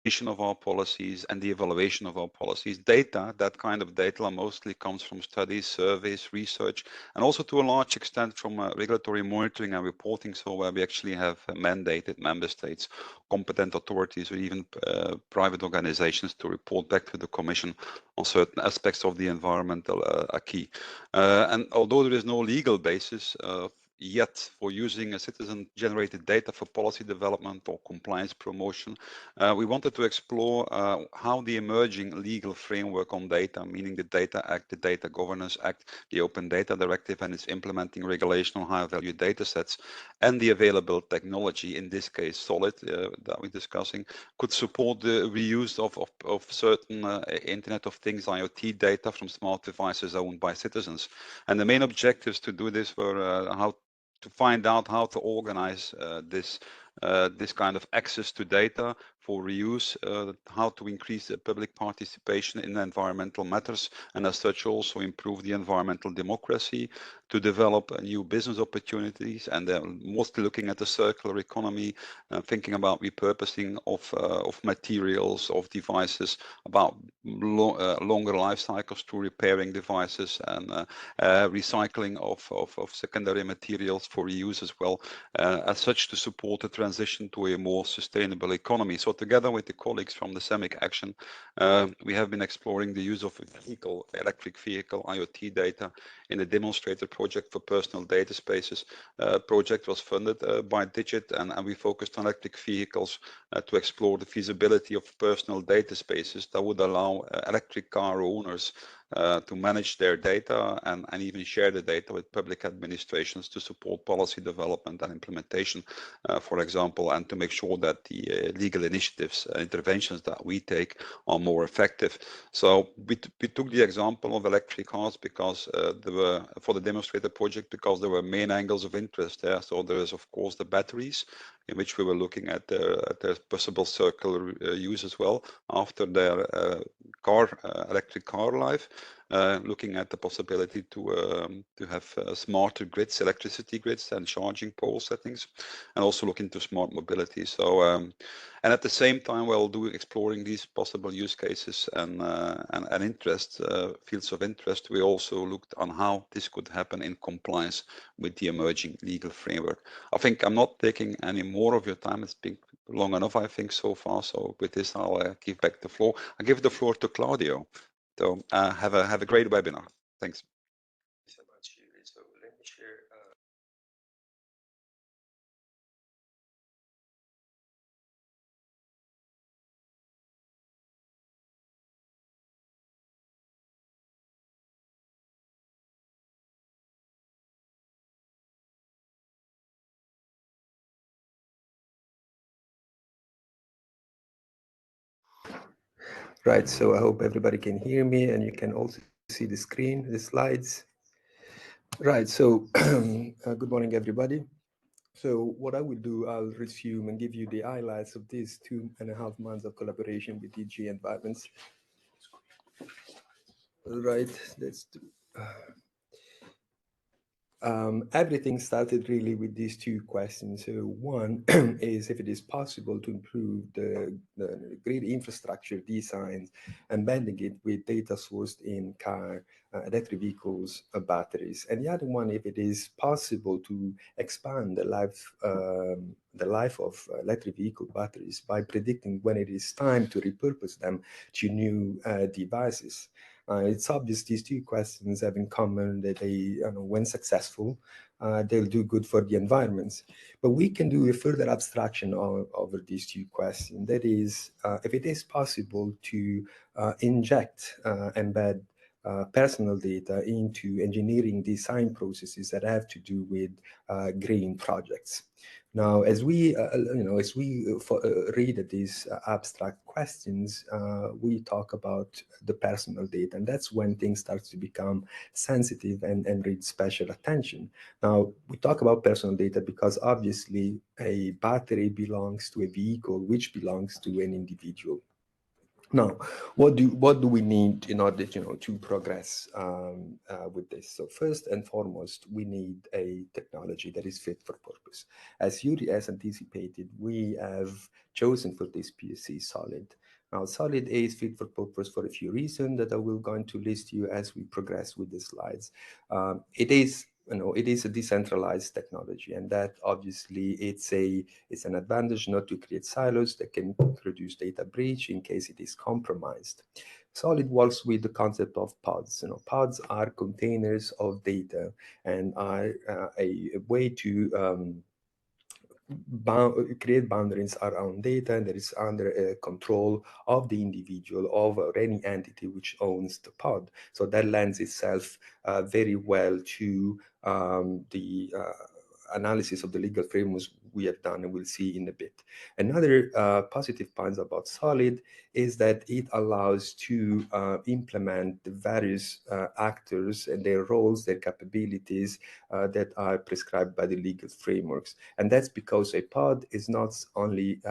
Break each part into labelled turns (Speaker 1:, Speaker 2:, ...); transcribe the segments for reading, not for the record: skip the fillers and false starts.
Speaker 1: of our policies and the evaluation of our policies. Data, that kind of data mostly comes from studies, surveys, research, and also to a large extent from regulatory monitoring and reporting, so where we actually have mandated member states, competent authorities, or even private organizations to report back to the Commission on certain aspects of the environmental acquis. And although there is no legal basis yet for using a citizen-generated data for policy development or compliance promotion, we wanted to explore how the emerging legal framework on data, meaning the Data Act, the Data Governance Act, the Open Data Directive and its implementing regulation on high-value data sets, and the available technology, in this case SOLID, that we're discussing, could support the reuse of certain Internet of Things, IoT data from smart devices owned by citizens. And the main objectives to do this were how to find out how to organize this kind of access to data for reuse, how to increase the public participation in environmental matters, and as such also improve the environmental democracy, to develop new business opportunities, and mostly looking at the circular economy, thinking about repurposing of materials, of devices, about longer life cycles to repairing devices, and recycling of secondary materials for reuse as well, as such to support the transition to a more sustainable economy. So together with the colleagues from the SEMIC Action, we have been exploring the use of electric vehicle IoT data in a demonstrator project for personal data spaces. Project was funded by Digit, and we focused on electric vehicles to explore the feasibility of personal data spaces that would allow electric car owners to manage their data and even share the data with public administrations to support policy development and implementation, for example, and to make sure that the legal initiatives and interventions that we take are more effective. So we took the example of electric cars because there were, for the demonstrator project, because there were main angles of interest there. So there is, of course, the batteries, in which we were looking at their possible circular use as well after their electric car life, looking at the possibility to have smarter grids, electricity grids, and charging pole settings, and also look into smart mobility. So, and at the same time, while exploring these possible use cases and fields of interest, we also looked on how this could happen in compliance with the emerging legal framework. I think I'm not taking any more of your time. It's been long enough, I think, so far. So with this, I'll give back the floor. I give the floor to Claudio. So have a great webinar. Thanks.
Speaker 2: Thank you so much, Julie. So let me share. Right, so I hope everybody can hear me and you can also see the screen, the slides. Right, so good morning, everybody. So what I will do, I'll resume and give you the highlights of these 2.5 months of collaboration with DG Environments. Right, let's do. Everything started really with these two questions. So one is if it is possible to improve the grid infrastructure design, embedding it with data sourced in car, electric vehicles, batteries. And the other one, if it is possible to expand the life of electric vehicle batteries by predicting when it is time to repurpose them to new devices. It's obvious these two questions have in common that they, when successful, they'll do good for the environments. But we can do a further abstraction over these two questions. That is, if it is possible to inject, embed personal data into engineering design processes that have to do with green projects. Now, as we read these abstract questions, we talk about the personal data, and that's when things start to become sensitive and need special attention. Now, we talk about personal data because obviously a battery belongs to a vehicle, which belongs to an individual. Now, what do we need in order, to progress with this? So first and foremost, we need a technology that is fit for purpose. As Yuri has anticipated, we have chosen for this PSC Solid. Now, Solid is fit for purpose for a few reasons that I will going to list you as we progress with the slides. It is it is a decentralized technology, and that obviously it's an advantage not to create silos that can produce data breach in case it is compromised. Solid works with the concept of pods. Pods are containers of data and are a way to create boundaries around data, and that is under control of the individual or any entity which owns the pod. So that lends itself very well to the analysis of the legal frameworks we have done and we'll see in a bit. Another positive point about Solid is that it allows to implement the various actors and their roles, their capabilities that are prescribed by the legal frameworks. And that's because a pod is not only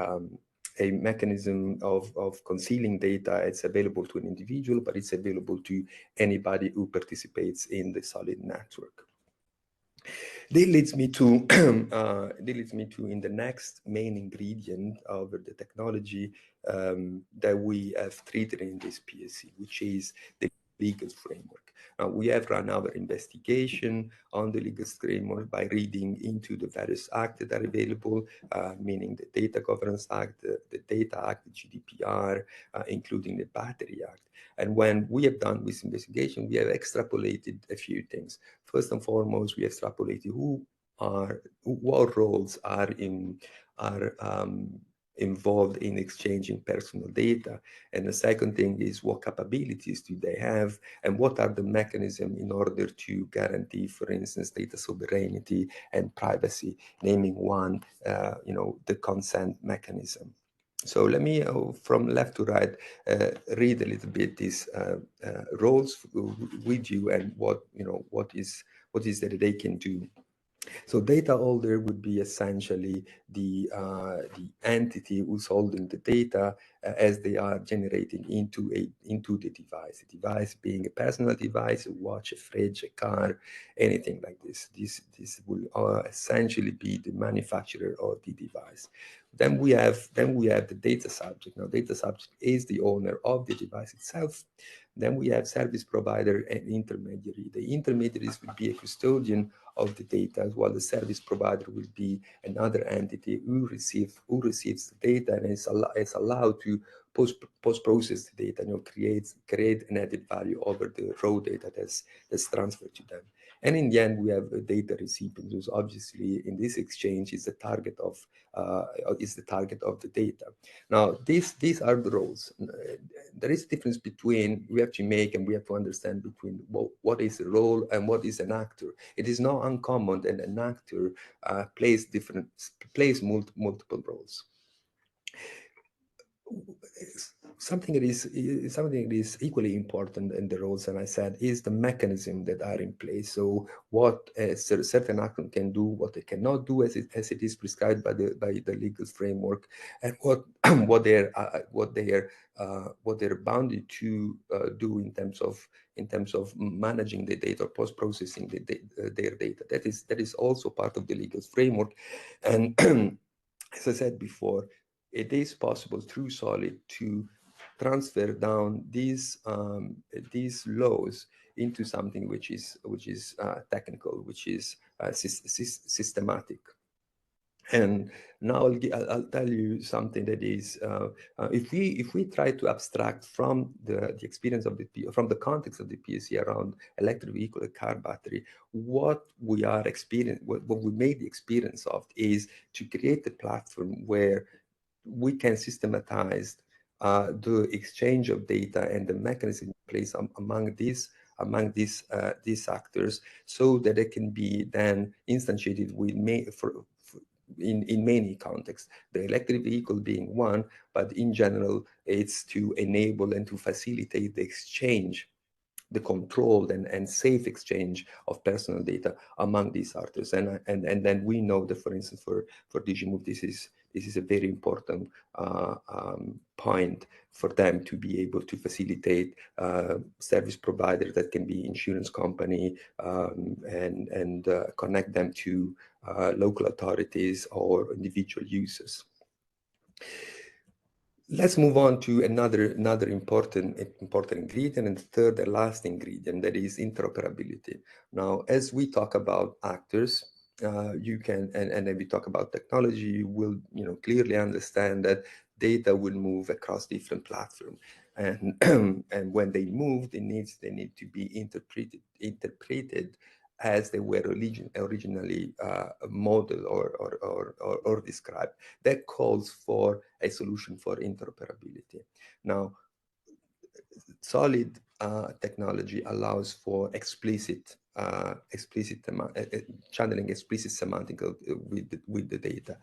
Speaker 2: a mechanism of concealing data. It's available to an individual, but it's available to anybody who participates in the Solid network. This leads me to in the next main ingredient of the technology that we have treated in this PSC, which is the legal framework. We have run our investigation on the legal framework by reading into the various acts that are available, meaning the Data Governance Act, the Data Act, the GDPR, including the Battery Act. And when we have done this investigation, we have extrapolated a few things. First and foremost, we extrapolated what roles are involved in exchanging personal data. And the second thing is what capabilities do they have and what are the mechanisms in order to guarantee, for instance, data sovereignty and privacy, naming one, the consent mechanism. So let me, from left to right, read a little bit these roles with you and what is that they can do. So data holder would be essentially the entity who's holding the data as they are generating into the device. A device being a personal device, a watch, a fridge, a car, anything like this. This will essentially be the manufacturer of the device. Then we have the data subject. Now, data subject is the owner of the device itself. Then we have service provider and intermediary. The intermediaries will be a custodian of the data, as well. The service provider will be another entity who receives the data and is allowed to post-process the data, create an added value over the raw data that's transferred to them. And in the end, we have a data recipient, who's obviously in this exchange is the target of the data. Now, these are the roles. There is a difference between we have to make and we have to understand between what is a role and what is an actor. It is not uncommon that an actor plays multiple roles. Something that is equally important in the roles, and I said, is the mechanism that are in place. So what a certain actor can do, what they cannot do, as it is prescribed by the legal framework, and what they're bounded to do in terms of managing the data or post-processing their data. That is also part of the legal framework, and as I said before, it is possible through Solid to transfer down these laws into something which is technical, which is systematic. And now I'll tell you something that is, if we try to abstract from the experience of from the context of the PSC around electric vehicle, a car battery, what we are experiencing, what we made the experience of is to create a platform where we can systematize the exchange of data and the mechanism in place among these actors, so that it can be then instantiated in many contexts. The electric vehicle being one, but in general, it's to enable and to facilitate the exchange, the controlled and safe exchange of personal data among these actors. And then we know that, for instance, for DigiMove, this is a very important point for them to be able to facilitate service providers that can be insurance company, and connect them to local authorities or individual users. Let's move on to another important ingredient, and the third and last ingredient, that is interoperability. Now, as we talk about actors, you can, and then we talk about technology, you will clearly understand that data will move across different platforms, and and when they move, they need to be interpreted as they were originally modeled or described. That calls for a solution for interoperability. Now, solid technology allows for channeling explicit semantics with the data,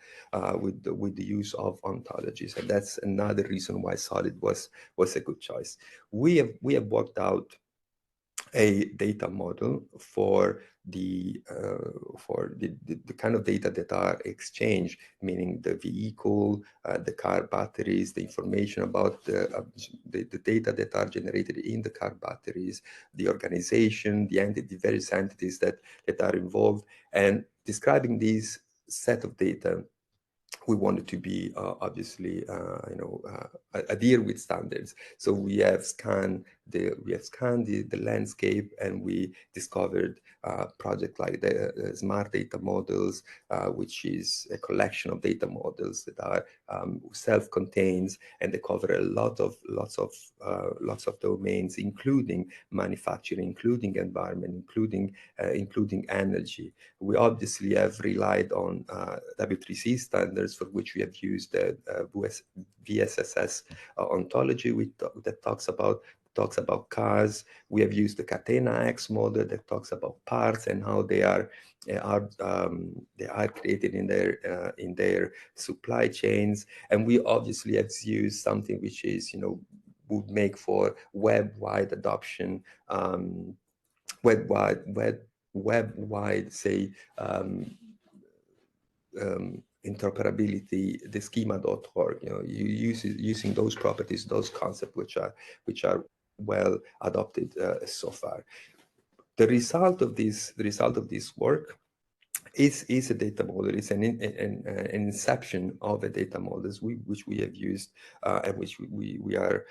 Speaker 2: with the use of ontologies, and that's another reason why solid was a good choice. We have worked out a data model for the kind of data that are exchanged, meaning the vehicle, the car batteries, the information about the data that are generated in the car batteries, the organization, the various entities that are involved, and describing these set of data. We wanted to be obviously adhere with standards. So we have scanned the landscape, and we discovered projects like the smart data models, which is a collection of data models that are self-contained, and they cover lots of domains, including manufacturing, including environment, including energy. We obviously have relied on W3C standards, for which we have used the VSSS ontology that talks about cars. We have used the Catena X model that talks about parts and how they are created in their supply chains. And we obviously have used something which is would make for web-wide adoption, web-wide, say, interoperability, the schema.org, using those properties, those concepts which are well adopted so far. The result of this work is a data model. It's an inception of a data model, which we have used and which we are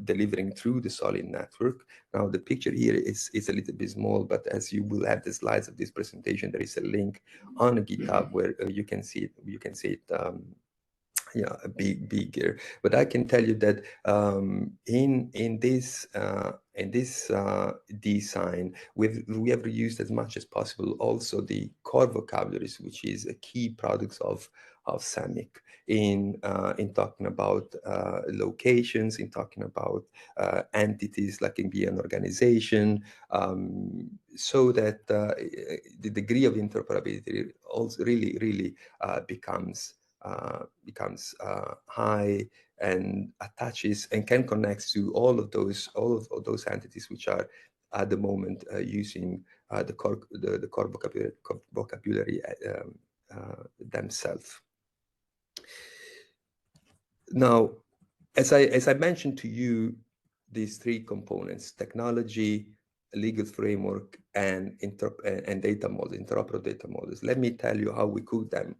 Speaker 2: delivering through the Solid network. Now, the picture here is a little bit small, but as you will have the slides of this presentation, there is a link on GitHub where you can see it. You can see it. Bigger, but I can tell you that in this design, we have reused as much as possible also the core vocabularies, which is a key product of SEMIC in talking about locations, in talking about entities, like can be an organization, so that the degree of interoperability also really becomes high, and attaches and can connect to all of those entities which are at the moment using the core vocabulary themselves. Now, as I mentioned to you, these three components: technology, legal framework, and data models, interoperable data models. Let me tell you how we cook them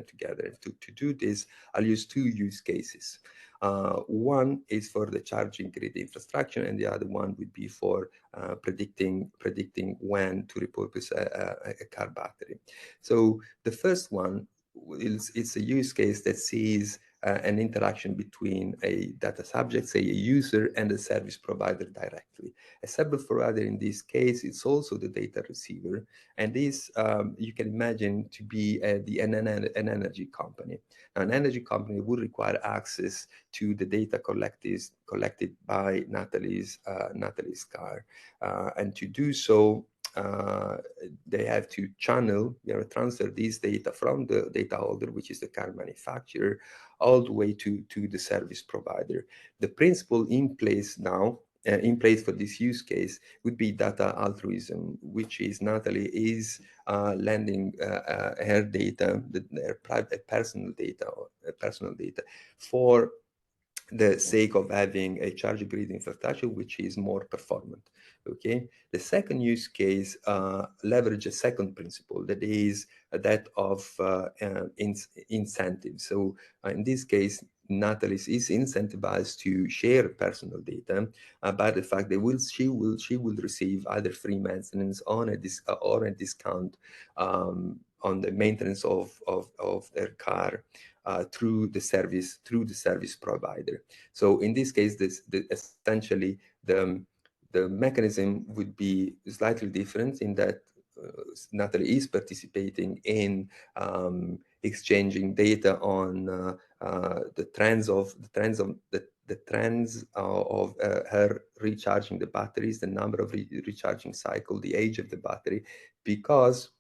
Speaker 2: together. To do this, I'll use two use cases. One is for the charging grid infrastructure, and the other one would be for predicting when to repurpose a car battery. So the first one it's a use case that sees an interaction between a data subject, say a user, and a service provider directly. A service provider in this case, it's also the data receiver, and this you can imagine to be an energy company. Now, an energy company would require access to the data collected by Natalie's car, and to do so, they have to transfer this data from the data holder, which is the car manufacturer, all the way to the service provider. The principle in place now, in place for this use case, would be data altruism, which is Natalie is lending her data, her private personal data for the sake of having a charge grid infrastructure which is more performant. Okay. The second use case leverage a second principle, that is that of incentives. So in this case, Natalie is incentivized to share personal data by the fact that she will receive either free maintenance or a discount on the maintenance of their car through the service provider. So in this case, essentially the mechanism would be slightly different in that Natalie is participating in exchanging data on the trends of her recharging the batteries, the number of recharging cycle, the age of the battery, because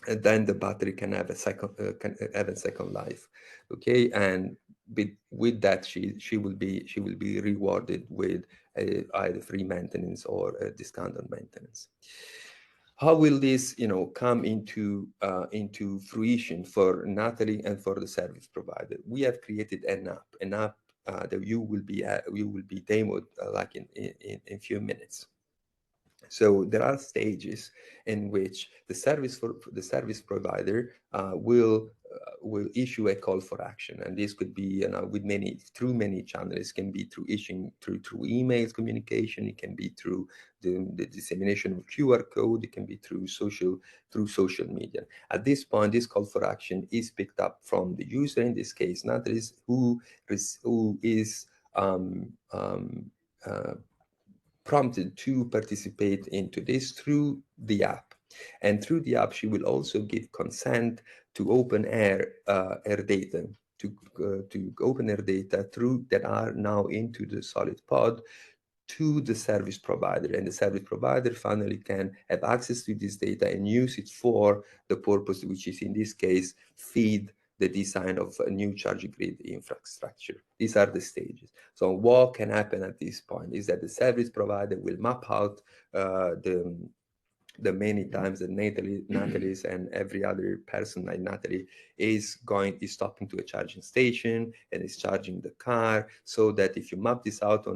Speaker 2: then the battery can have a second life. Okay, and with that she will be rewarded with either free maintenance or a discount on maintenance. How will this, come into fruition for Natalie and for the service provider? We have created an app that you will be demoed like in few minutes. So there are stages in which the service provider will issue a call for action, and this could be through many channels. It can be through issuing through emails communication. It can be through the dissemination of QR code. It can be through social media. At this point, this call for action is picked up from the user. In this case, Natalie, who is prompted to participate into this through the app. And through the app, she will also give consent to open her data, to open her data through that are now into the solid pod to the service provider. And the service provider finally can have access to this data and use it for the purpose, which is in this case, feed the design of a new charging grid infrastructure. These are the stages. So what can happen at this point is that the service provider will map out the many times that Natalie's and every other person like Natalie is stopping to a charging station and is charging the car, so that if you map this out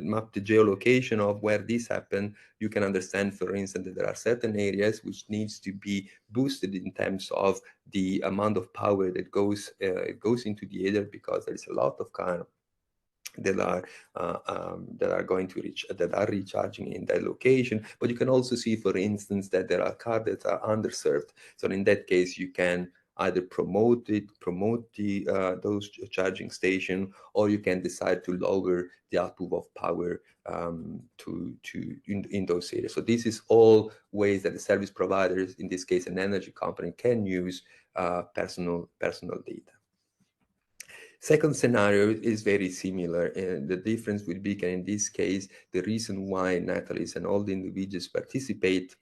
Speaker 2: map the geolocation of where this happened, you can understand, for instance, that there are certain areas which needs to be boosted in terms of the amount of power that goes into the ether, because there is a lot of cars that are recharging in that location. But you can also see, for instance, that there are cars that are underserved. So in that case, you can either promote those charging station, or you can decide to lower the output of power in those areas. So this is all ways that the service providers, in this case an energy company, can use personal data. Second scenario is very similar, and the difference would be, in this case, the reason why Natalie's and all the individuals participate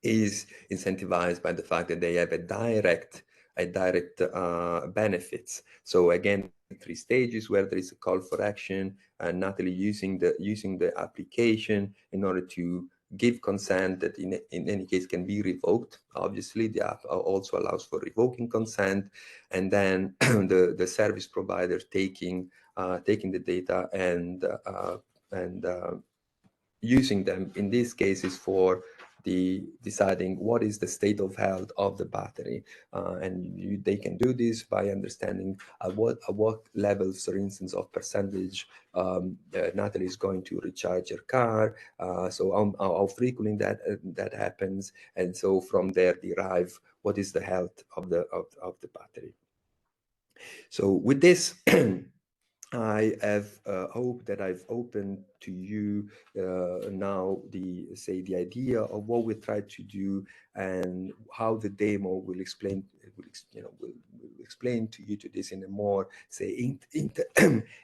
Speaker 2: is incentivized by the fact that they have a direct benefits. So again, 3 stages where there is a call for action, and Natalie using the application in order to give consent that in any case can be revoked. Obviously, the app also allows for revoking consent, and then the service provider taking the data and using them in these cases for deciding what is the state of health of the battery, and they can do this by understanding at what levels, for instance, of percentage Natalie is going to recharge her car, so how frequently that happens, and so from there derive what is the health of the battery. So with this, I have hope that I've opened to you now the idea of what we try to do and how the demo will explain to you to this in a more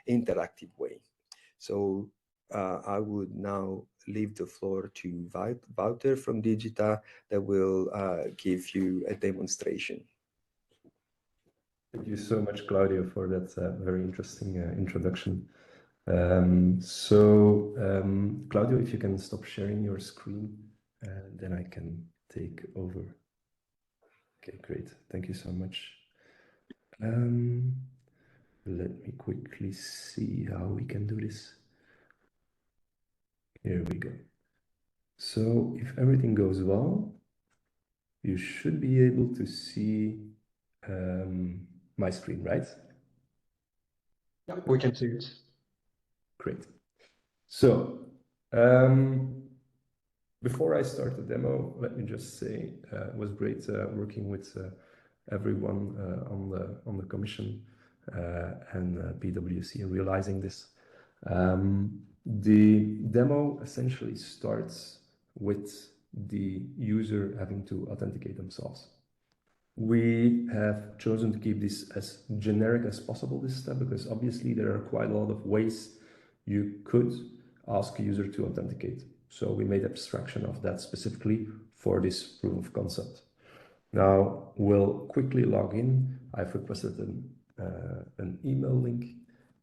Speaker 2: interactive way. So I would now leave the floor to Wouter from Digita that will give you a demonstration.
Speaker 3: Thank you so much, Claudio, for that very interesting introduction. Claudio, if you can stop sharing your screen, then I can take over. Okay, great. Thank you so much. Let me quickly see how we can do this. Here we go. So if everything goes well, you should be able to see my screen, right?
Speaker 4: Yeah, we can see it.
Speaker 3: Great. So before I start the demo, let me just say it was great working with everyone on the commission and PwC and realizing this. The demo essentially starts with the user having to authenticate themselves. We have chosen to keep this as generic as possible this step, because obviously there are quite a lot of ways you could ask a user to authenticate. So we made abstraction of that specifically for this proof of concept. Now we'll quickly log in. I've requested an email link,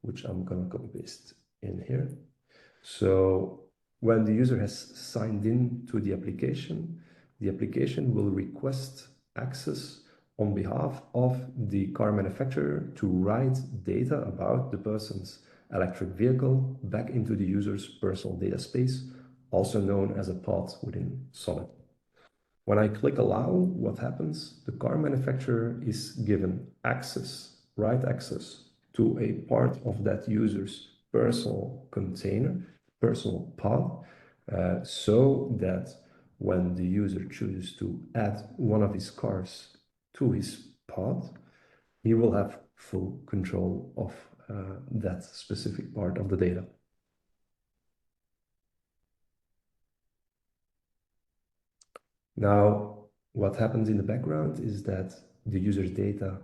Speaker 3: which I'm going to copy paste in here. So when the user has signed in to the application will request access on behalf of the car manufacturer to write data about the person's electric vehicle back into the user's personal data space, also known as a pod within Solid. When I click allow, what happens? The car manufacturer is given access, write access to a part of that user's personal container, personal pod, so that when the user chooses to add one of his cars to his pod, he will have full control of that specific part of the data. Now, what happens in the background is that the user's data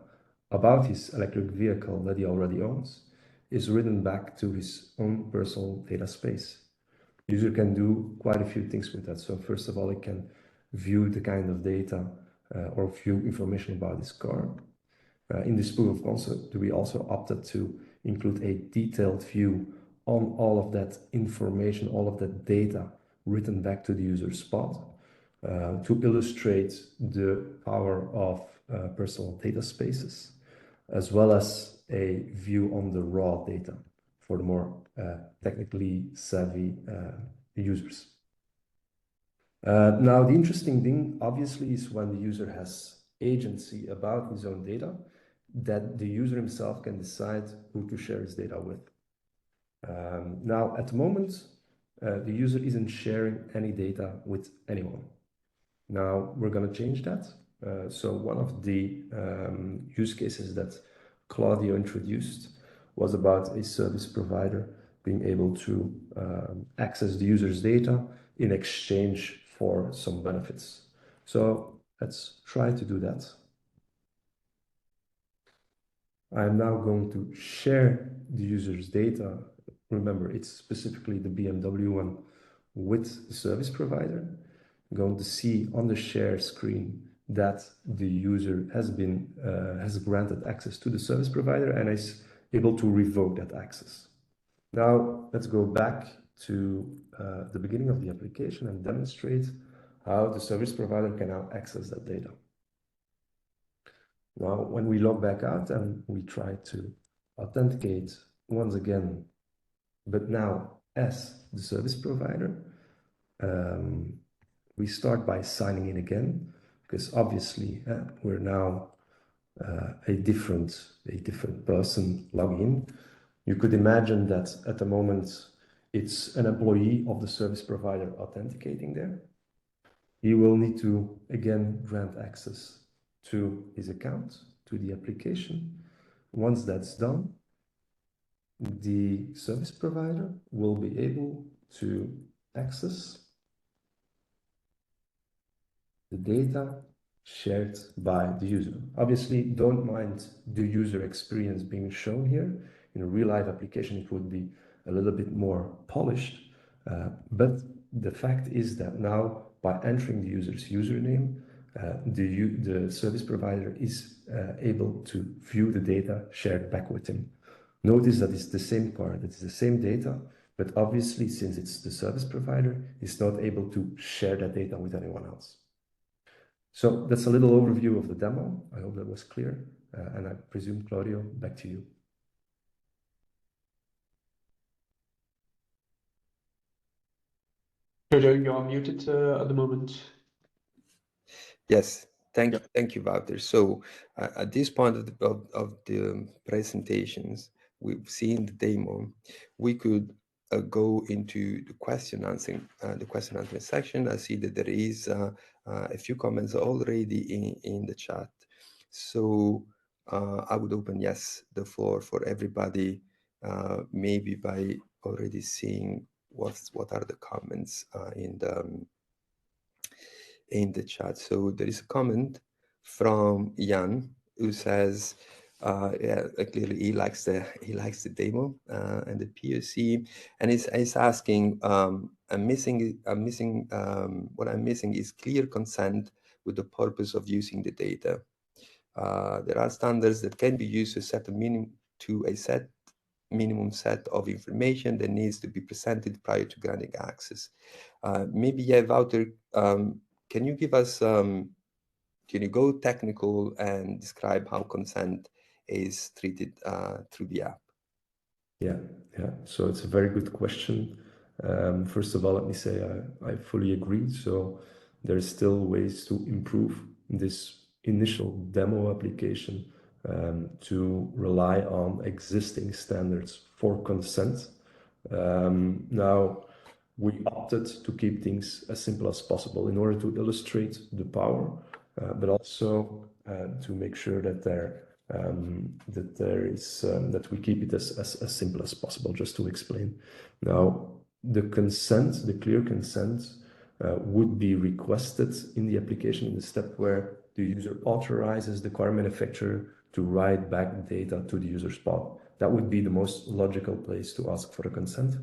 Speaker 3: about his electric vehicle that he already owns is written back to his own personal data space. The user can do quite a few things with that. So first of all, it can view the kind of data or view information about his car. In this proof of concept, we also opted to include a detailed view on all of that information, all of that data written back to the user's pod to illustrate the power of personal data spaces, as well as a view on the raw data for the more technically savvy users. Now, the interesting thing, obviously, is when the user has agency about his own data, that the user himself can decide who to share his data with. Now, at the moment, the user isn't sharing any data with anyone. Now, we're going to change that. So one of the use cases that Claudio introduced was about a service provider being able to access the user's data in exchange for some benefits. So let's try to do that. I'm now going to share the user's data. Remember, it's specifically the BMW one with the service provider. I'm going to see on the share screen that the user has granted access to the service provider and is able to revoke that access. Now let's go back to the beginning of the application and demonstrate how the service provider can now access that data. Now, when we log back out and we try to authenticate once again, but now as the service provider, we start by signing in again, because obviously we're now a different person logging in. You could imagine that at the moment it's an employee of the service provider authenticating there. He will need to again grant access to his account, to the application. Once that's done, the service provider will be able to access the data shared by the user. Obviously, don't mind the user experience being shown here. In a real-life application, it would be a little bit more polished, but the fact is that now, by entering the user's username, the service provider is able to view the data shared back with him. Notice that it's the same car, that it's the same data, but obviously, since it's the service provider, it's not able to share that data with anyone else. So that's a little overview of the demo. I hope that was clear. And I presume, Claudio, back to you.
Speaker 4: Claudio, you're muted at the moment.
Speaker 2: Yes, thank you, Wouter. So at this point of the presentations, we've seen the demo. We could go into the question answering section. I see that there is a few comments already in the chat. So I would open the floor for everybody, maybe by already seeing what are the comments in the chat. So there is a comment from Jan who says, clearly he likes the demo and the POC, and he's asking, what I'm missing is clear consent with the purpose of using the data. There are standards that can be used to set a minimum set of information that needs to be presented prior to granting access. Maybe, Wouter, can you give us, can you go technical and describe how consent is treated through the app?
Speaker 3: Yeah. So it's a very good question. First of all, let me say I fully agree. So there's still ways to improve this initial demo application to rely on existing standards for consent. Now, we opted to keep things as simple as possible in order to illustrate the power, but also to make sure that that we keep it as simple as possible. Just to explain, now the clear consent would be requested in the application in the step where the user authorizes the car manufacturer to write back data to the user's pod. That would be the most logical place to ask for a consent.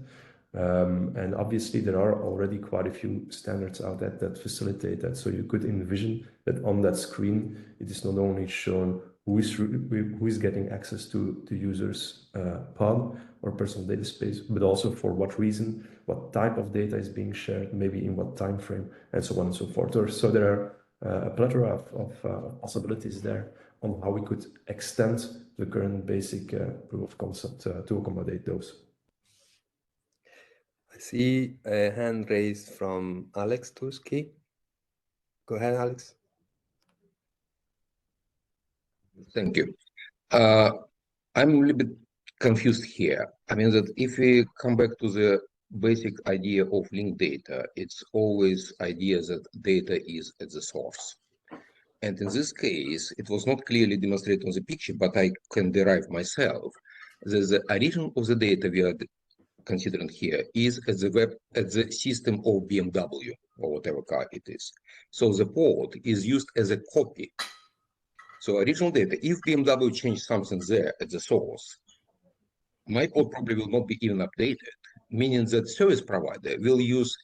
Speaker 3: And obviously there are already quite a few standards out there that facilitate that. So you could envision that on that screen, it is not only shown who is getting access to the user's pod or personal data space, but also for what reason, what type of data is being shared, maybe in what time frame, and so on and so forth. So there are a plethora of possibilities there on how we could extend the current basic proof of concept to accommodate those.
Speaker 2: I see a hand raised from Alex Tuski. Go ahead, Alex.
Speaker 5: Thank you. I'm a little bit confused here. I mean that if we come back to the basic idea of linked data, it's always idea that data is at the source. And in this case, it was not clearly demonstrated on the picture, but I can derive myself that the origin of the data we are considering here is at the system of BMW or whatever car it is. So the port is used as a copy. So original data, if BMW changed something there at the source, my port probably will not be even updated, meaning that service provider will use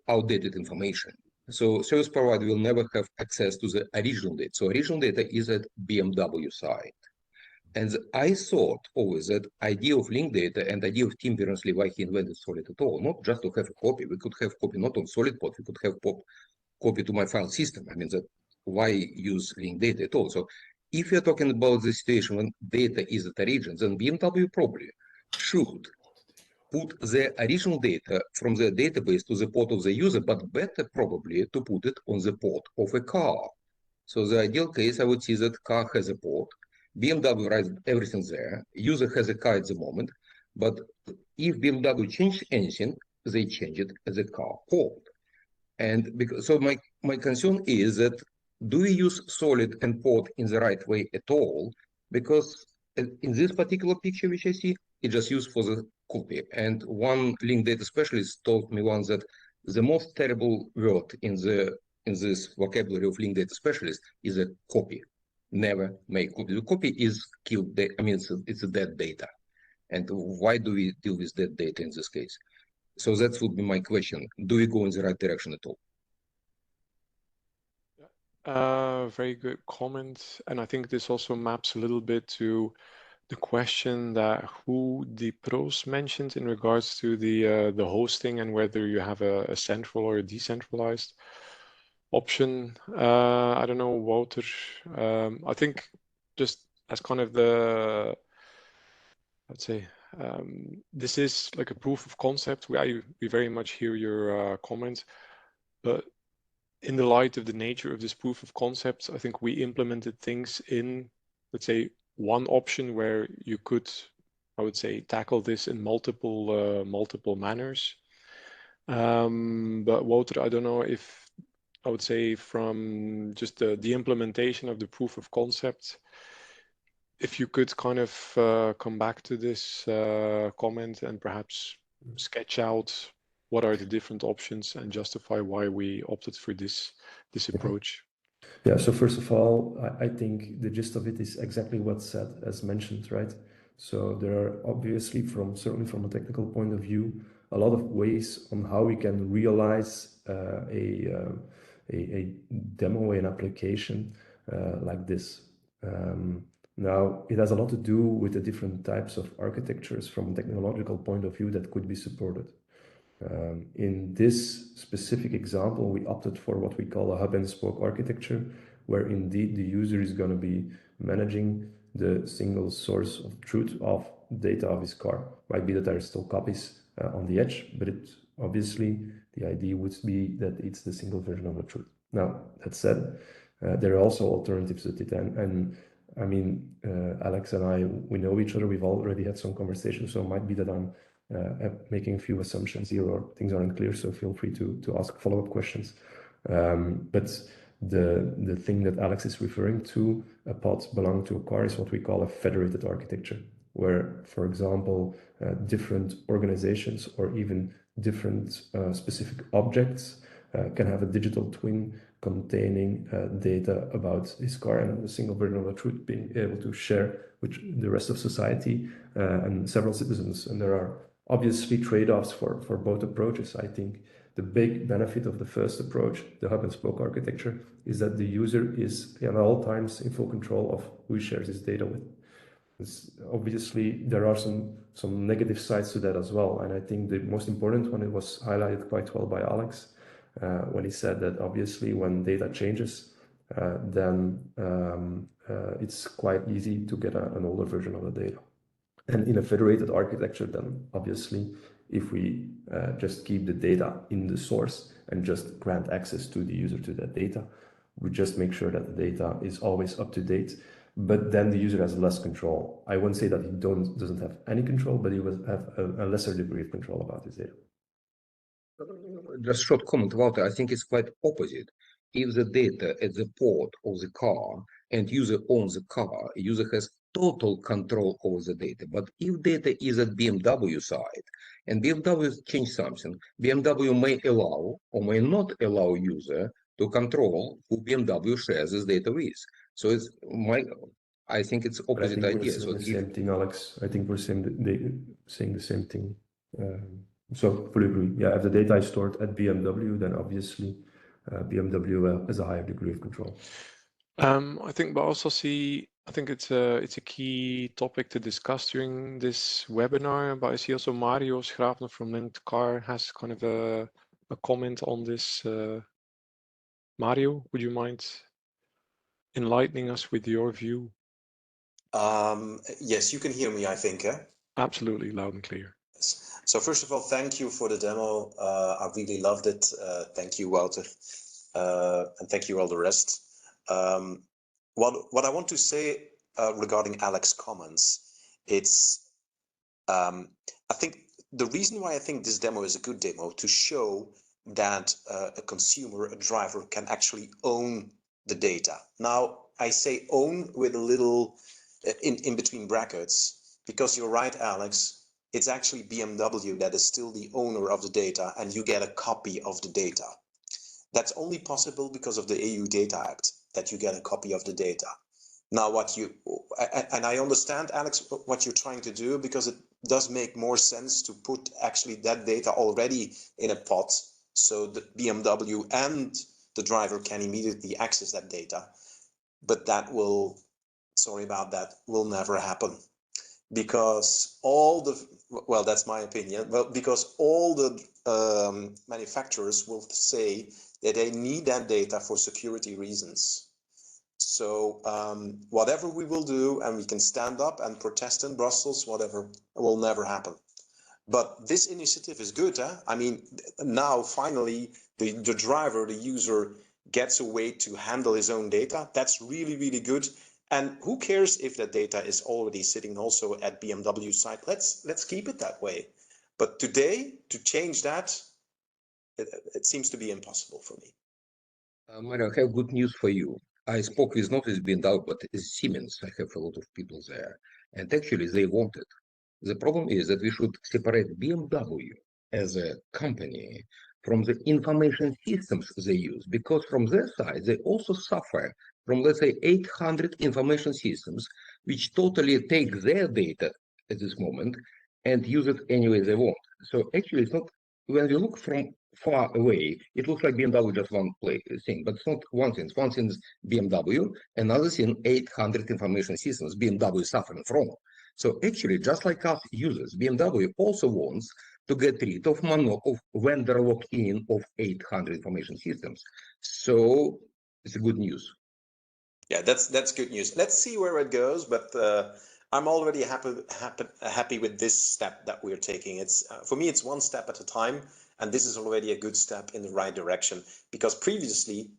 Speaker 5: outdated information. So service provider will never have access to the original data. So original data is at BMW side. And I thought always that idea of linked data and idea of Tim Berners-Lee, why he invented Solid at all, not just to have a copy. We could have copy not on Solid pod, we could have copy to my file system. I mean, that why use linked data at all? So if you're talking about the situation when data is at origin, then BMW probably should put the original data from the database to the port of the user, but better probably to put it on the port of a car. So the ideal case, I would see that car has a port, BMW writes everything there, user has a car at the moment, but if BMW changed anything, they change it as a car port. And because, so my concern is that do we use solid and port in the right way at all? Because in this particular picture which I see, it's just used for the copy. And one linked data specialist told me once that the most terrible word in this vocabulary of linked data specialist is a copy. Never make copy. The copy is killed data. I mean, it's a dead data. And why do we deal with dead data in this case? So that would be my question. Do we go in the right direction at all?
Speaker 6: Very good comment. And I think this also maps a little bit to the question that who the pros mentioned in regards to the hosting and whether you have a central or a decentralized. option. I don't know, Wouter. I think just as kind of the, let's say, this is like a proof of concept. We very much hear your comments, but in the light of the nature of this proof of concept, I think we implemented things in, let's say, one option where you could, I would say, tackle this in multiple manners. But Wouter, I don't know if I would say from just the implementation of the proof of concept, if you could kind of come back to this comment and perhaps sketch out what are the different options and justify why we opted for this approach.
Speaker 3: Yeah, so first of all, I think the gist of it is exactly what's said as mentioned, right? So there are obviously, certainly from a technical point of view, a lot of ways on how we can realize a demo, an application like this. Now, it has a lot to do with the different types of architectures from a technological point of view that could be supported. In this specific example, we opted for what we call a hub and spoke architecture, where indeed the user is going to be managing the single source of truth of data of his car. Might be that there are still copies on the edge, but obviously the idea would be that it's the single version of the truth. Now, that said, there are also alternatives to it, and I mean, Alex and I, we know each other. We've already had some conversations, so it might be that I'm making a few assumptions here or things are unclear, so feel free to ask follow-up questions. But the thing that Alex is referring to, a pod belonging to a car, is what we call a federated architecture, where, for example, different organizations or even different specific objects can have a digital twin containing data about his car and a single version of the truth being able to share with the rest of society and several citizens. And there are obviously trade-offs for both approaches. I think the big benefit of the first approach, the hub and spoke architecture, is that the user is at all times in full control of who he shares his data with. Obviously, there are some negative sides to that as well. And I think the most important one, it was highlighted quite well by Alex when he said that obviously when data changes, then it's quite easy to get an older version of the data. And in a federated architecture, then obviously, if we just keep the data in the source and just grant access to the user to that data, we just make sure that the data is always up to date, but then the user has less control. I won't say that he doesn't have any control, but he will have a lesser degree of control about his data.
Speaker 5: Just short comment about it. I think it's quite opposite. If the data at the port of the car and user owns the car, user has total control over the data. But if data is at BMW side and BMW change something, BMW may allow or may not allow user to control who BMW shares this data with. So I think it's opposite idea.
Speaker 3: So the same thing, Alex. I think we're saying the same thing. So fully agree. Yeah, if the data is stored at BMW, then obviously BMW has a higher degree of control.
Speaker 6: I think, but also I think it's a key topic to discuss during this webinar. But I see also Mario Schraapner from Linked Car has kind of a comment on this. Mario, would you mind enlightening us with your view?
Speaker 7: Yes, you can hear me, I think.
Speaker 6: Absolutely, loud and clear.
Speaker 7: So first of all, thank you for the demo. I really loved it. Thank you, Wouter. And thank you all the rest. What I want to say regarding Alex's comments, it's I think the reason why I think this demo is a good demo to show that a consumer, a driver, can actually own the data. Now, I say own with a little in between brackets, because you're right, Alex. It's actually BMW that is still the owner of the data, and you get a copy of the data. That's only possible because of the EU Data Act, that you get a copy of the data. Now, and I understand, Alex, what you're trying to do, because it does make more sense to put actually that data already in a pot, so the BMW and the driver can immediately access that data. But that will, sorry about that, will never happen. Because well, that's my opinion, well, because all the manufacturers will say that they need that data for security reasons. So whatever we will do, and we can stand up and protest in Brussels, whatever, will never happen. But this initiative is good. I mean, now finally the driver, the user, gets a way to handle his own data. That's really, really good. And who cares if that data is already sitting also at BMW side? Let's keep it that way. But today, to change that, it seems to be impossible for me.
Speaker 5: Mario, I have good news for you. I spoke with not with BMW, but Siemens. I have a lot of people there. And actually, they want it. The problem is that we should separate BMW as a company from the information systems they use, because from their side, they also suffer from, let's say, 800 information systems, which totally take their data at this moment and use it any way they want. So actually, it's not, when we look from far away, it looks like BMW just one thing, but it's not one thing. One thing is BMW, another thing, 800 information systems BMW is suffering from. So actually, just like us users, BMW also wants to get rid of vendor lock-in of 800 information systems. So it's good news.
Speaker 7: Yeah, that's good news. Let's see where it goes, but I'm already happy with this step that we're taking. It's for me, it's one step at a time, and this is already a good step in the right direction, because previously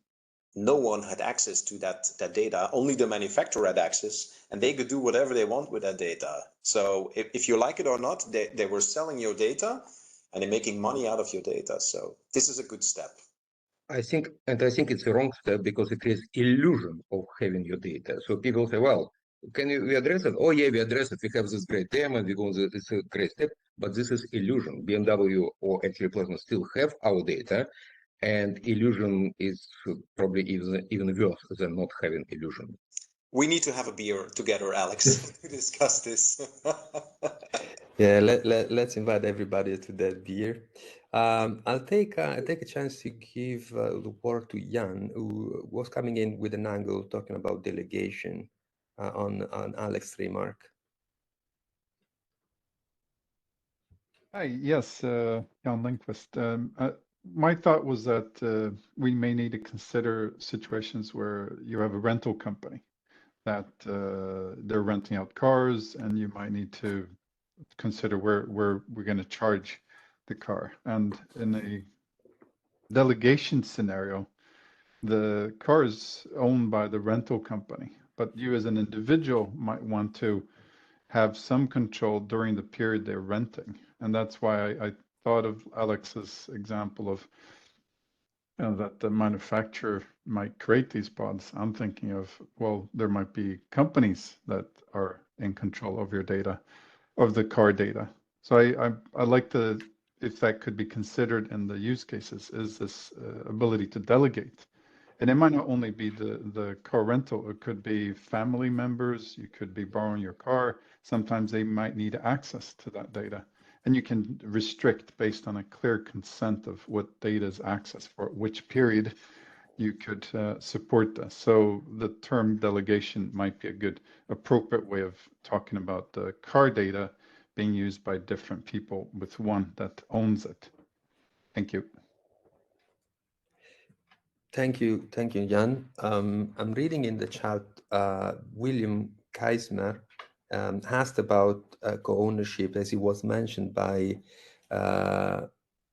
Speaker 7: no one had access to that data. Only the manufacturer had access, and they could do whatever they want with that data. So if you like it or not, they were selling your data and they're making money out of your data. So this is a good step.
Speaker 5: I think it's a wrong step, because it creates illusion of having your data. So people say, well, we address it? Oh yeah, we address it. We have this great term and we go, it's a great step, but this is illusion. BMW or actually Plasma still have our data, and illusion is probably even worse than not having illusion.
Speaker 7: We need to have a beer together, Alex, to discuss this.
Speaker 2: Yeah, let's invite everybody to that beer. I'll take a chance to give the word to Jan, who was coming in with an angle talking about delegation on Alex's remark.
Speaker 8: Hi, yes, Jan Lindqvist. My thought was that we may need to consider situations where you have a rental company that they're renting out cars, and you might need to consider where we're going to charge the car. And in a delegation scenario, the car is owned by the rental company, but you as an individual might want to have some control during the period they're renting. And that's why I thought of Alex's example of that the manufacturer might create these pods. I'm thinking of, well, there might be companies that are in control of your data, of the car data. So I like to, if that could be considered in the use cases, is this ability to delegate. And it might not only be the car rental, it could be family members, you could be borrowing your car. Sometimes they might need access to that data. And you can restrict based on a clear consent of what data is accessed for which period you could support this. So the term delegation might be a good, appropriate way of talking about the car data being used by different people with one that owns it. Thank you.
Speaker 2: Thank you, Jan. I'm reading in the chat, William Keisner asked about co-ownership, as it was mentioned by,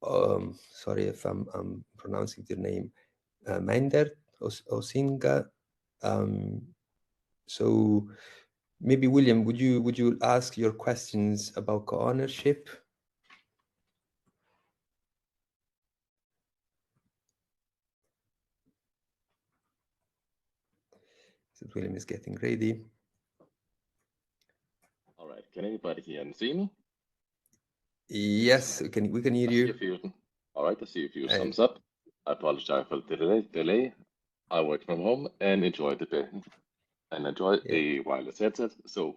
Speaker 2: sorry if I'm pronouncing the name, Mender Osinga. So maybe William, would you ask your questions about co-ownership? So William is getting ready.
Speaker 9: All right, can anybody hear and see me?
Speaker 2: Yes, we can hear you.
Speaker 9: All right, I see a few thumbs up. I apologize for the delay. I work from home and enjoy a wireless headset, so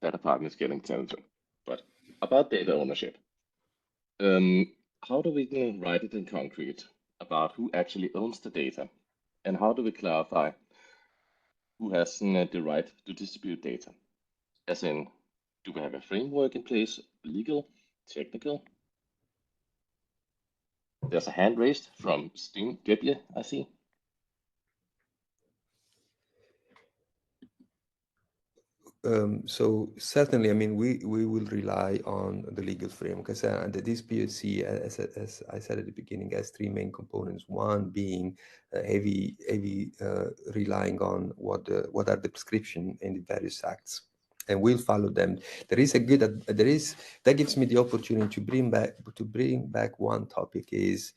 Speaker 9: that apartment is getting challenging. But about data ownership, how do we write it in concrete about who actually owns the data, and how do we clarify who has the right to distribute data? As in, do we have a framework in place, legal, technical? There's a hand raised from Steen Gebje, I see.
Speaker 2: So certainly, I mean, we will rely on the legal framework. Because this POC, as I said at the beginning, has three main components. One being heavy relying on what are the prescription in the various acts, and we'll follow them. That gives me the opportunity to bring back one topic. Is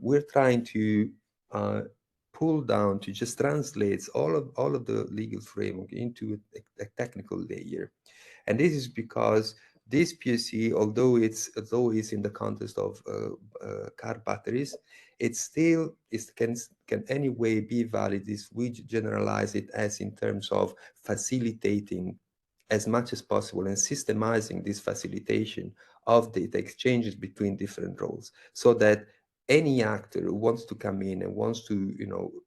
Speaker 2: we're trying to pull down to just translates all of the legal framework into a technical layer. And this is because this POC, although it's in the context of car batteries, it still can anyway be valid if we generalize it as in terms of facilitating as much as possible and systemizing this facilitation of data exchanges between different roles, so that any actor who wants to come in and wants to,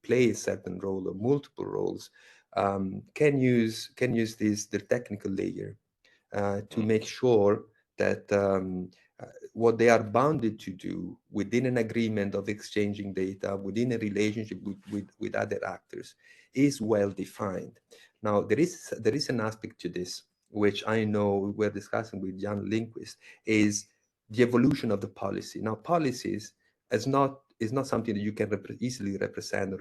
Speaker 2: play a certain role or multiple roles, can use the technical layer to make sure that what they are bounded to do within an agreement of exchanging data, within a relationship with other actors, is well defined. Now, there is an aspect to this, which I know we're discussing with Jan Lindqvist, is the evolution of the policy. Now, policies is not something that you can easily represent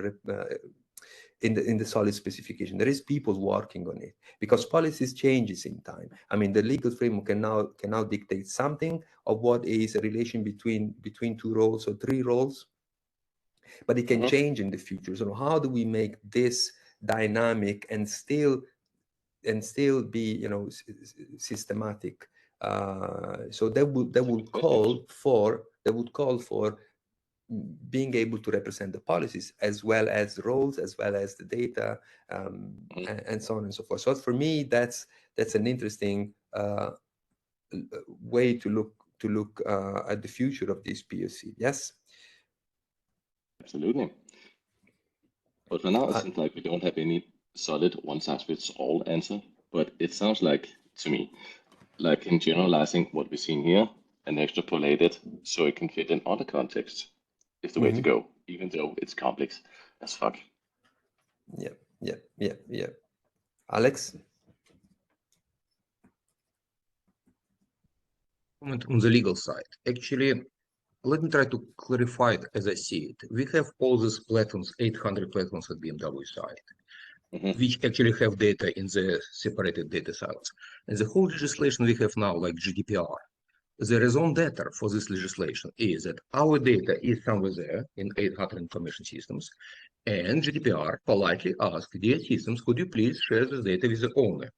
Speaker 2: in the solid specification. There is people working on it because policies changes in time. I mean, the legal framework can now dictate something of what is a relation between two roles or three roles, but it can change in the future. So how do we make this dynamic and still be systematic? So that would call for being able to represent the policies as well as the roles, as well as the data, and so on and so forth. So for me, that's an interesting way to look at the future of this POC. Yes.
Speaker 9: Absolutely. But for now, it seems like we don't have any solid one-size-fits-all answer. But it sounds like to me, like in generalizing what we've seen here and extrapolate it so it can fit in other contexts is the way to go, even though it's complex as fuck.
Speaker 2: Yeah. Alex?
Speaker 5: Comment on the legal side. Actually, let me try to clarify it as I see it. We have all these platforms, 800 platforms at BMW side, which actually have data in the separated data silos. And the whole legislation we have now, like GDPR, the raison d'etre for this legislation is that our data is somewhere there in 800 information systems, and GDPR politely asks, dear systems, could you please share this data with the owner?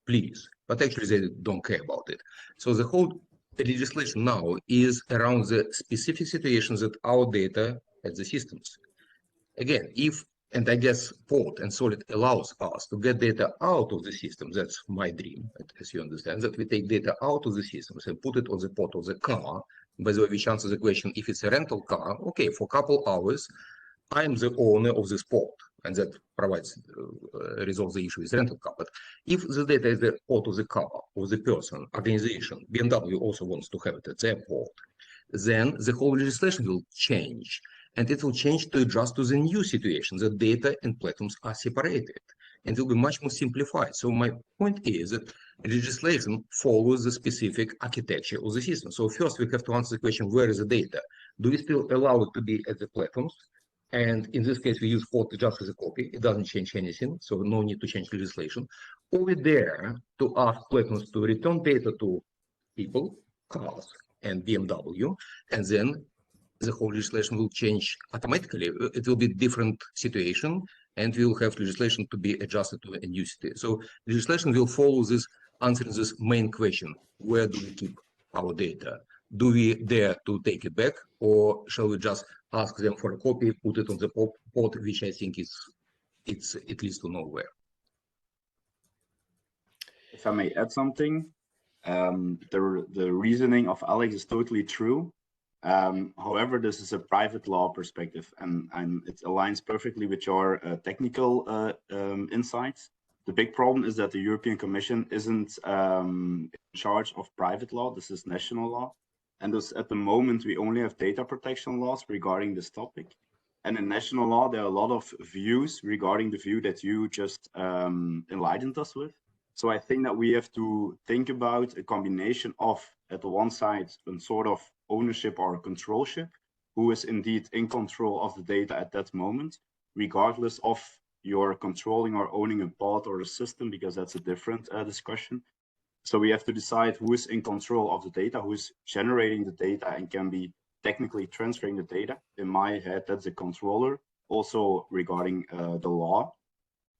Speaker 5: Please. But actually, they don't care about it. So the whole legislation now is around the specific situations that our data at the systems. Again, and I guess Pod and Solid allows us to get data out of the system. That's my dream, as you understand, that we take data out of the systems and put it on the pod of the car. By the way, which answers the question, if it's a rental car, okay, for a couple hours, I'm the owner of this pod, and that resolves the issue with rental car. But if the data is the pod of the car, or the person, organization, BMW also wants to have it at their pod, then the whole legislation will change. And it will change to adjust to the new situation that data and platforms are separated and will be much more simplified. So my point is that legislation follows the specific architecture of the system. So first we have to answer the question, where is the data? Do we still allow it to be at the platforms? And in this case, we use pod just as a copy. It doesn't change anything, so no need to change legislation. Or we dare to ask platforms to return data to people, cars, and BMW, and then the whole legislation will change automatically. It will be a different situation, and we will have legislation to be adjusted to a new situation. So legislation will follow this, answering this main question: where do we keep our data? Do we dare to take it back, or shall we just ask them for a copy, put it on the pod, which I think it leads to nowhere.
Speaker 10: If I may add something, the reasoning of Alex is totally true. However, this is a private law perspective, and it aligns perfectly with your technical insights. The big problem is that the European Commission isn't in charge of private law. This is national law. And thus at the moment, we only have data protection laws regarding this topic. And in national law, there are a lot of views regarding the view that you just enlightened us with. So I think that we have to think about a combination of, at the one side, a sort of ownership or controlship, who is indeed in control of the data at that moment, regardless of you're controlling or owning a pod or a system, because that's a different discussion. So we have to decide who is in control of the data, who is generating the data and can be technically transferring the data. In my head, that's the controller, also regarding the law.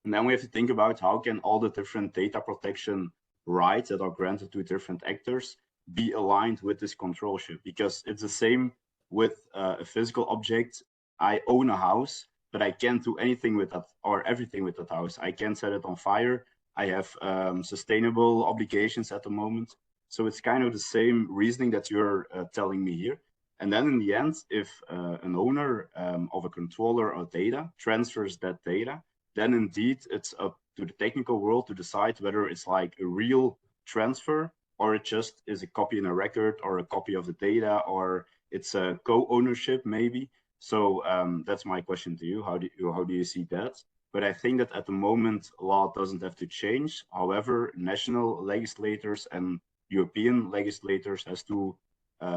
Speaker 10: And then we have to think about how can all the different data protection rights that are granted to different actors be aligned with this controlship, because it's the same with a physical object. I own a house, but I can't do anything with that or everything with that house. I can't set it on fire. I have sustainable obligations at the moment. So it's kind of the same reasoning that you're telling me here. And then in the end, if an owner of a controller or data transfers that data, then indeed it's up to the technical world to decide whether it's like a real transfer or it just is a copy in a record or a copy of the data, or it's a co-ownership maybe. So that's my question to you. How do you see that? But I think that at the moment, law doesn't have to change. However, national legislators and European legislators has to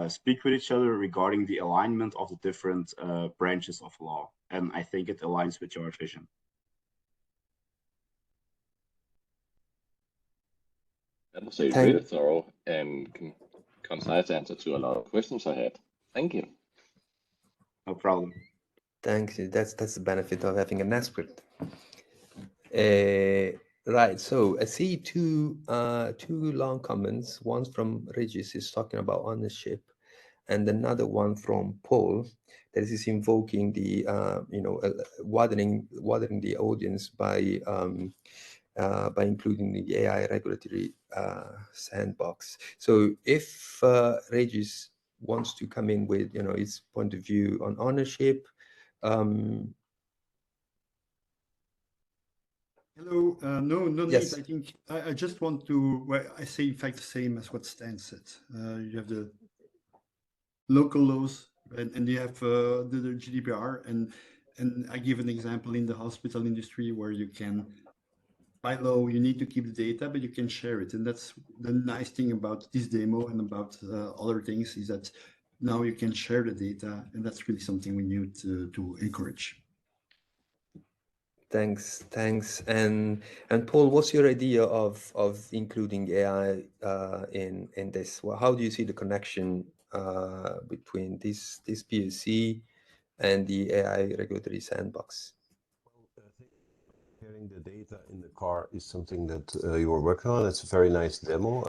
Speaker 10: speak with each other regarding the alignment of the different branches of law. And I think it aligns with your vision.
Speaker 9: That was a really thorough and concise answer to a lot of questions I had. Thank you.
Speaker 10: No problem.
Speaker 2: Thanks. That's the benefit of having an expert. Right. So I see two long comments. One from Regis is talking about ownership, and another one from Paul that is invoking the widening the audience by including the AI regulatory sandbox. So if Regis wants to come in with his point of view on ownership.
Speaker 11: Hello. No
Speaker 2: yes.
Speaker 11: need. I think I just want to. Well, I say in fact the same as what Stan said. You have the local laws, and you have the GDPR, and I give an example in the hospital industry where you can. By law, you need to keep the data, but you can share it. And that's the nice thing about this demo and about other things is that now you can share the data. And that's really something we need to encourage.
Speaker 2: Thanks. And Paul, what's your idea of including AI in this? Well, how do you see the connection between this POC and the AI regulatory sandbox?
Speaker 12: Sharing the data in the car is something that you are working on. It's a very nice demo.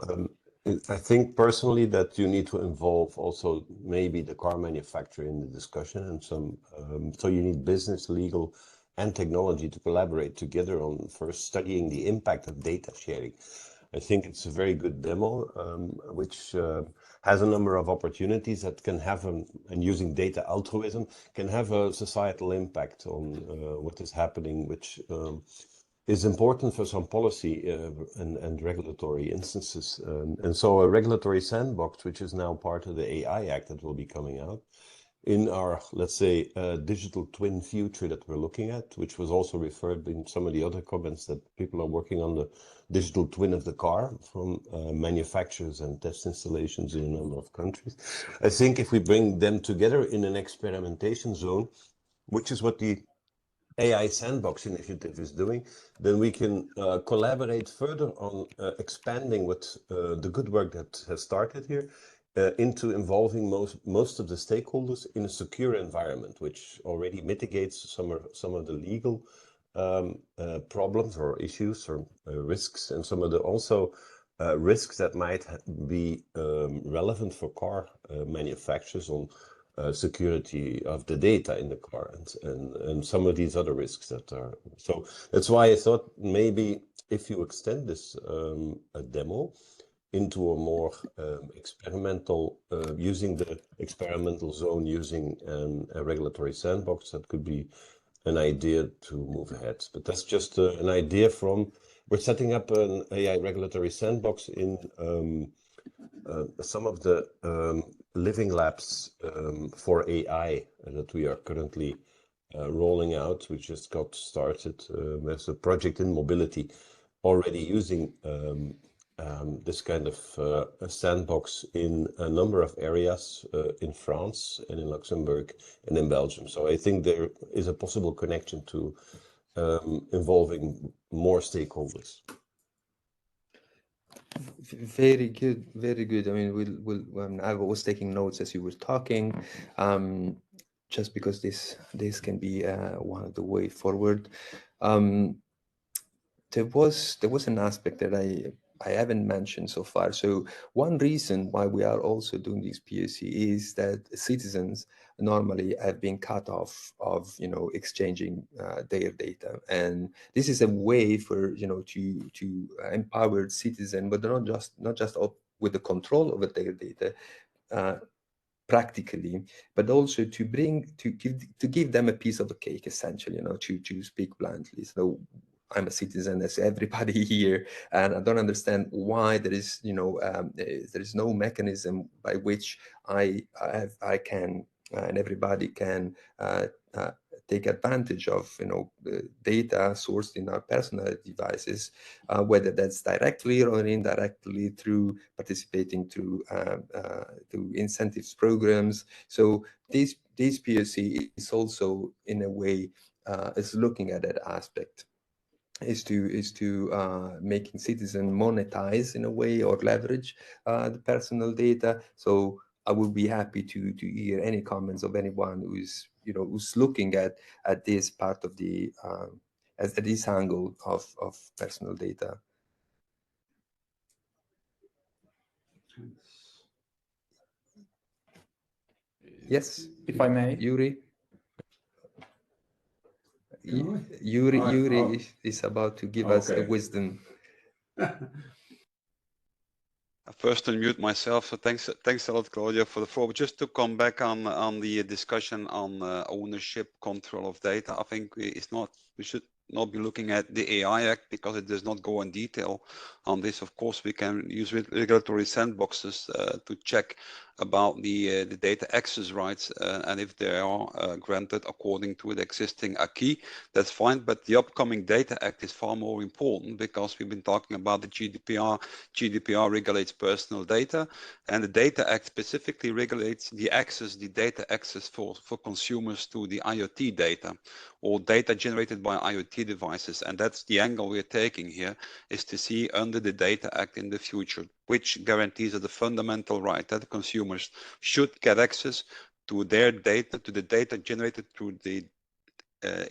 Speaker 12: I think personally that you need to involve also maybe the car manufacturer in the discussion, and so you need business, legal, and technology to collaborate together on first studying the impact of data sharing. I think it's a very good demo, which has a number of opportunities that can have, and using data altruism, can have a societal impact on what is happening, which is important for some policy and regulatory instances. And so a regulatory sandbox, which is now part of the AI Act that will be coming out, in our, let's say, digital twin future that we're looking at, which was also referred in some of the other comments that people are working on the digital twin of the car from manufacturers and test installations in a number of countries. I think if we bring them together in an experimentation zone, which is what the AI Sandbox initiative is doing, then we can collaborate further on expanding what the good work that has started here into involving most of the stakeholders in a secure environment, which already mitigates some of the legal problems or issues or risks, and some of the also risks that might be relevant for car manufacturers on security of the data in the car and some of these other risks that are. So that's why I thought maybe if you extend this a demo into a more experimental, using the experimental zone, using a regulatory sandbox, that could be an idea to move ahead. But that's just an idea from, we're setting up an AI regulatory sandbox in some of the living labs for AI that we are currently rolling out. We just got started. There's a project in mobility already using this kind of a sandbox in a number of areas in France and in Luxembourg and in Belgium. So I think there is a possible connection to involving more stakeholders.
Speaker 2: Very good, very good. I mean, I was taking notes as you were talking, just because this can be one of the way forward. There was an aspect that I haven't mentioned so far. So one reason why we are also doing this POC is that citizens normally have been cut off of exchanging their data, and this is a way for to empower citizens, but not just with the control over their data practically, but also to give them a piece of the cake, essentially, to speak bluntly. So I'm a citizen as everybody here, and I don't understand why there is no mechanism by which I can and everybody can take advantage of the data sourced in our personal devices, whether that's directly or indirectly through participating through incentives programs. So this POC is also in a way is looking at that aspect. Is to making citizen monetize in a way or leverage the personal data. So I would be happy to hear any comments of anyone who's looking at this part of the at this angle of personal data. Yes,
Speaker 13: if I may,
Speaker 2: Yuri. Yuri is about to give us a wisdom.
Speaker 1: I first unmute myself, so thanks a lot, Claudia, for the floor. But just to come back on the discussion on ownership, control of data, I think we should not be looking at the AI Act because it does not go in detail on this. Of course, we can use regulatory sandboxes to check about the data access rights, and if they are granted according to the existing acquis, that's fine. But the upcoming Data Act is far more important because we've been talking about the GDPR. GDPR regulates personal data, and the Data Act specifically regulates the data access for consumers to the IoT data or data generated by IoT devices. And that's the angle we're taking here, is to see under the Data Act in the future, which guarantees that the fundamental right that the consumers should get access to their data, to the data generated through the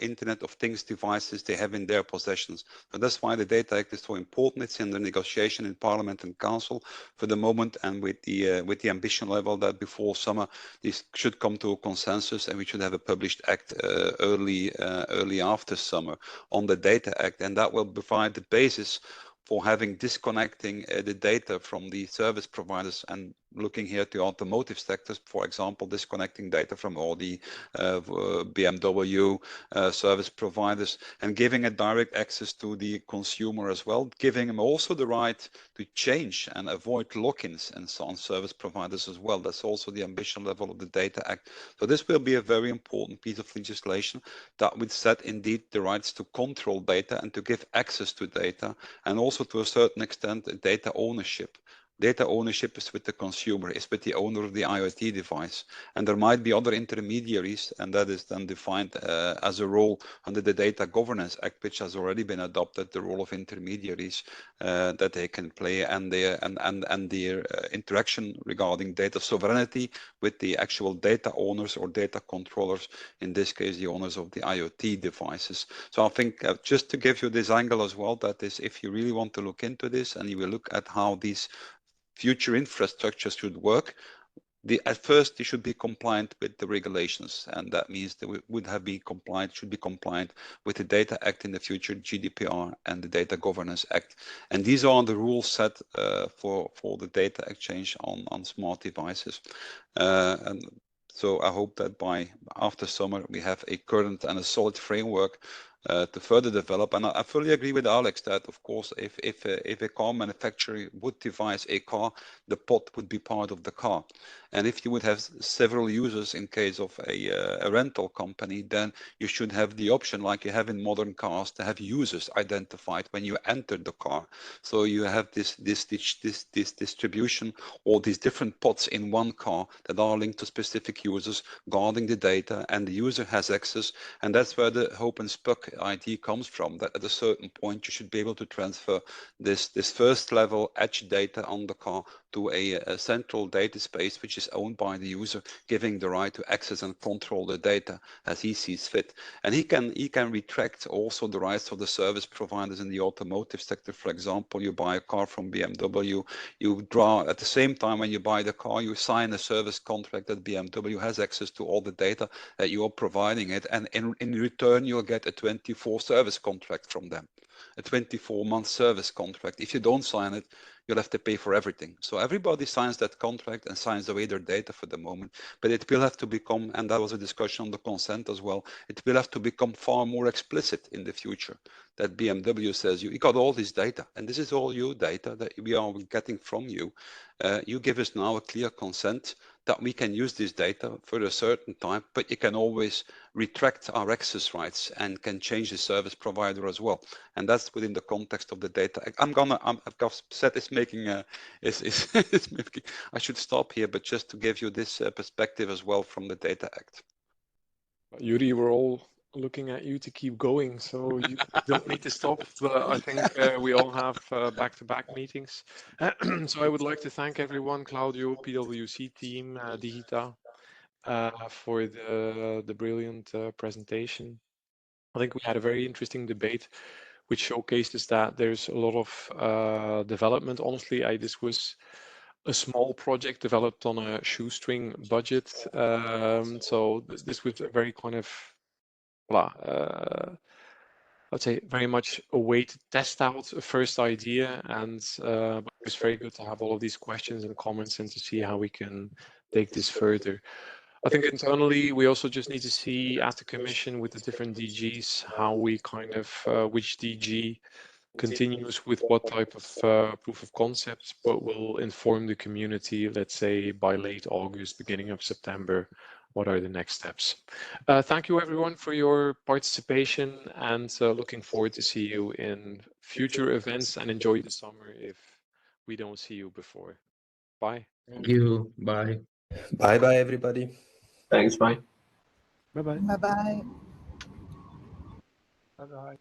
Speaker 1: Internet of Things devices they have in their possessions. So that's why the Data Act is so important. It's in the negotiation in Parliament and Council for the moment, and with the ambition level that before summer this should come to a consensus, and we should have a published act early after summer on the Data Act, and that will provide the basis for disconnecting the data from the service providers, and looking here to automotive sectors, for example, disconnecting data from all the BMW service providers and giving a direct access to the consumer as well, giving them also the right to change and avoid lock-ins and so on service providers as well. That's also the ambition level of the Data Act. So this will be a very important piece of legislation that would set indeed the rights to control data and to give access to data, and also to a certain extent data ownership. Data ownership is with the consumer, is with the owner of the IoT device. And there might be other intermediaries, and that is then defined as a role under the Data Governance Act, which has already been adopted, the role of intermediaries that they can play, and their interaction regarding data sovereignty with the actual data owners or data controllers, in this case the owners of the IoT devices. So I think just to give you this angle as well, that is, if you really want to look into this and you will look at how these future infrastructures should work, at first they should be compliant with the regulations, and that means they should be compliant with the Data Act in the future, GDPR, and the Data Governance Act. And these are the rules set for the data exchange on smart devices. And so I hope that by after summer we have a current and a solid framework to further develop. And I fully agree with Alex that, of course, if a car manufacturer would devise a car, the pod would be part of the car. And if you would have several users in case of a rental company, then you should have the option, like you have in modern cars, to have users identified when you enter the car. So you have this distribution, all these different pods in one car that are linked to specific users, guarding the data, and the user has access. And that's where the hope and SPUC idea comes from, that at a certain point you should be able to transfer this first level edge data on the car to a central data space which is owned by the user, giving the right to access and control the data as he sees fit. And he can retract also the rights of the service providers in the automotive sector. For example, you buy a car from BMW, you draw at the same time when you buy the car, you sign a service contract that BMW has access to all the data that you are providing it, and in return you'll get a 24 service contract from them, a 24-month service contract. If you don't sign it, you'll have to pay for everything. So everybody signs that contract and signs away their data for the moment, but it will have to become, and that was a discussion on the consent as well, it will have to become far more explicit in the future, that BMW says, you got all this data, and this is all your data that we are getting from you. You give us now a clear consent that we can use this data for a certain time, but you can always retract our access rights and can change the service provider as well. And that's within the context of the data. I've got said it's making it's making, I should stop here, but just to give you this perspective as well from the Data Act.
Speaker 6: Yuri, we're all looking at you to keep going, so you don't need to stop. But I think we all have back-to-back meetings. So I would like to thank everyone, Claudio, PwC team, Digita, for the brilliant presentation. I think we had a very interesting debate, which showcases that there's a lot of development. Honestly, this was a small project developed on a shoestring budget. So this was a very kind of, I'd say very much a way to test out a first idea. And it was very good to have all of these questions and comments and to see how we can take this further. I think internally, we also just need to see as the Commission with the different DGs, how we kind of, which DG continues with what type of proof of concept, but will inform the community, let's say by late August, beginning of September, what are the next steps. Thank you everyone for your participation, and looking forward to see you in future events, and enjoy the summer if we don't see you before. Bye.
Speaker 5: Thank you. Bye.
Speaker 2: Bye everybody.
Speaker 4: Thanks, bye.
Speaker 6: Bye-bye.
Speaker 13: Bye-bye.
Speaker 6: Bye-bye.